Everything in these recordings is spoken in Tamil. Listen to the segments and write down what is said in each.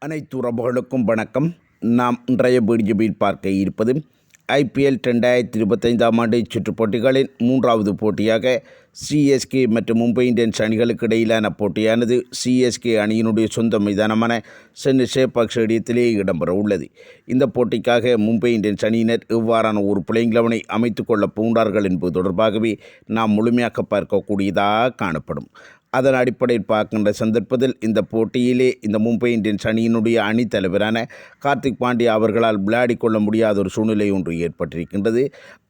அனைத்து உறவுகளுக்கும் வணக்கம். நாம் இன்றைய வீடியோவில் பார்க்க இருப்பது IPL 2025 ஆண்டு சுற்றுப் போட்டிகளின் மூன்றாவது போட்டியாக சிஎஸ்கே மற்றும் மும்பை இந்தியன்ஸ் அணிகளுக்கு இடையிலான போட்டியானது சிஎஸ்கே அணியினுடைய சொந்த மைதானமான சென்னை சேப்பாக் ஸ்டேடியத்திலே இடம்பெற உள்ளது. இந்த போட்டிக்காக மும்பை இந்தியன்ஸ் அணியினர் எவ்வாறான ஒரு பிளேயிங் 11ஐ அமைத்துக் கொள்ளப் போகிறார்கள் என்பது தொடர்பாகவே நாம் முழுமையாக பார்க்கக்கூடியதாக காணப்படும். அதன் அடிப்படையில் பார்க்கின்ற சந்தர்ப்பத்தில் இந்த போட்டியிலே இந்த மும்பை இந்தியன்ஸ் அணியினுடைய அணித்தலைவரான கார்த்திக் பாண்டியா அவர்களால் விளையாடி கொள்ள முடியாத ஒரு சூழ்நிலை ஒன்று ஏற்பட்டிருக்கின்றது.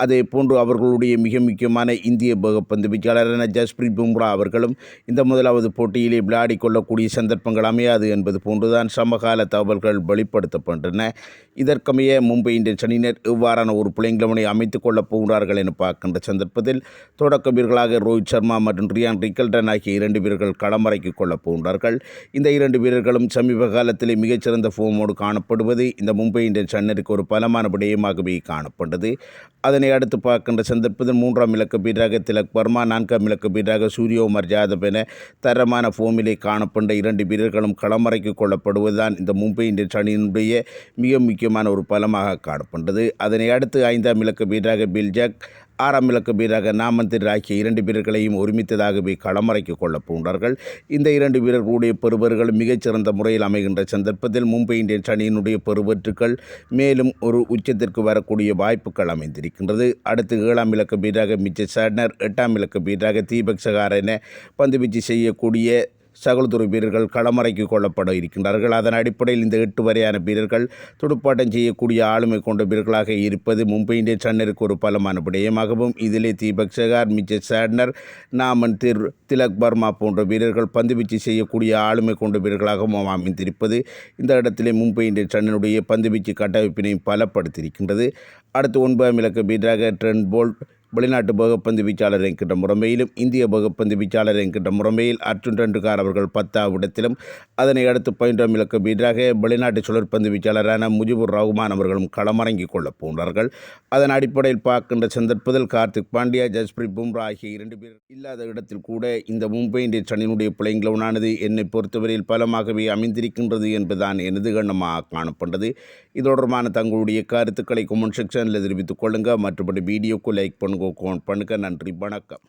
அதே போன்று அவர்களுடைய மிக முக்கியமான இந்திய பந்து வீச்சாளரான ஜஸ்பிரீத் பும்ரா அவர்களும் இந்த முதலாவது போட்டியிலே விளையாடி கொள்ளக்கூடிய சந்தர்ப்பங்கள் அமையாது என்பது போன்றுதான் சமகால தகவல்கள் வெளிப்படுத்தப்பட்டன. இதற்கமைய மும்பை இந்தியன்ஸ் அணியினர் எவ்வாறான ஒரு பிளேயிங் 11ஐ அமைத்துக் கொள்ளப் போகிறார்கள் என பார்க்கின்ற சந்தர்ப்பத்தில் தொடக்க வீரர்களாக ரோஹித் சர்மா மற்றும் ரியான் ரிக்கல்டன் ஆகிய இரண்டு வீரர்கள் களமிறக்கிக் கொள்ளப் போகிறார்கள். இந்த இரண்டு வீரர்களும் சமீப காலத்திலே மிகச்சிறந்த ஃபோமோடு காணப்படுவது இந்த மும்பை இந்தியன்ஸ் அணியினருக்கு ஒரு பலமான விடயமாகவே காணப்பட்டது. அதனை அடுத்து பார்க்கின்ற சந்தர்ப்பத்தில் 3ஆம் இலக்க வீரராக திலக் வர்மா, 4ஆம் இலக்க வீரராக சூரியகுமார் யாதவ் என தரமான ஃபோமிலே காணப்பட்ட இரண்டு வீரர்களும் களமிறக்கிக் கொள்ளப்படுவதுதான் இந்த மும்பை இந்தியன்ஸ் அணியினுடைய மிக முக்கியமான ஒரு பலமாக காணப்பட்டது. அதனை அடுத்து 5ஆம் இலக்க வீரராக பில் ஜாக், 6ஆம் இலக்க வீரராக நாமந்திர் ஆகிய இரண்டு வீரர்களையும் ஒருமித்ததாகவே களமிறக்கிக் கொள்ளப் போகிறார்கள். இந்த இரண்டு வீரர்களுடைய பெறுவர்கள் மிகச்சிறந்த முறையில் அமைகின்ற சந்தர்ப்பத்தில் மும்பை இந்தியன்ஸ் அணியினுடைய பெறுவற்றுக்கள் மேலும் ஒரு உச்சத்திற்கு வரக்கூடிய வாய்ப்புகள் அமைந்திருக்கின்றது. அடுத்து 7ஆம் இலக்க வீரராக மிச்சல் சாட்னர், 8ஆம் இலக்க வீரராக தீபக் சகார் என பந்துவீச்சு செய்யக்கூடிய சகலதுறை வீரர்கள் களமிறக்கிக் கொள்ளப்பட இருக்கின்றார்கள். அதன் அடிப்படையில் இந்த 8 வரையான வீரர்கள் துடுப்பாட்டம் செய்யக்கூடிய ஆளுமை கொண்ட வீரர்களாக இருப்பது மும்பை இந்தியன்ஸ் அணியினருக்கு ஒரு பலமான விடயமாகவும், இதிலே தீபக் சகார், மிச்சல் சாட்னர், நாமந்திர், திலக் வர்மா போன்ற வீரர்கள் பந்துவீச்சு செய்யக்கூடிய ஆளுமை கொண்ட வீரர்களாகவும் அமைந்திருப்பது இந்த இடத்திலே மும்பை இந்தியன்ஸ் அணியினுடைய பந்துவீச்சு கட்டமைப்பினை பலப்படுத்தியிருக்கின்றது. அடுத்து 9ஆம் இலக்க வீரராக ட்ரெண்ட் போல்ட், வெளிநாட்டு பகுப்பந்து வீச்சாளர் என்கின்ற முறைமையிலும் இந்திய பகுப்பந்து வீச்சாளர் என்கின்ற முறைமையில் அர்ஜுன் டெண்டுல்கர் அவர்கள் 10ஆவது இடத்திலும், அதனை அடுத்து 11ஆம் இலக்க வீரராக வெளிநாட்டு சுழற்பந்து வீச்சாளரான முஜிபுர் ரஹ்மான் அவர்களும் களமிறங்கிக் கொள்ளப் போகிறார்கள். அதன் அடிப்படையில் பார்க்கின்ற சந்தர்ப்பத்தில் கார்த்திக் பாண்டியா, ஜஸ்பிரீத் பும்ரா ஆகிய இரண்டு பேர் இல்லாத இடத்தில் கூட இந்த மும்பை இந்தியன்ஸ் அணியினுடைய பிளேயிங் 11ஆனது என்னை பொறுத்தவரையில் பலமாகவே அமைந்திருக்கின்றது என்பதுதான் எனது கண்ணமாக காணப்பட்டது. இது தொடர்பான தங்களுடைய கருத்துக்களை கமெண்ட் செக்ஷனில் தெரிவித்துக் கொள்ளுங்கள். மற்றபடி வீடியோக்கு லைக் பண்ணுங்க, கமெண்ட் பண்ணுங்கள். நன்றி, வணக்கம்.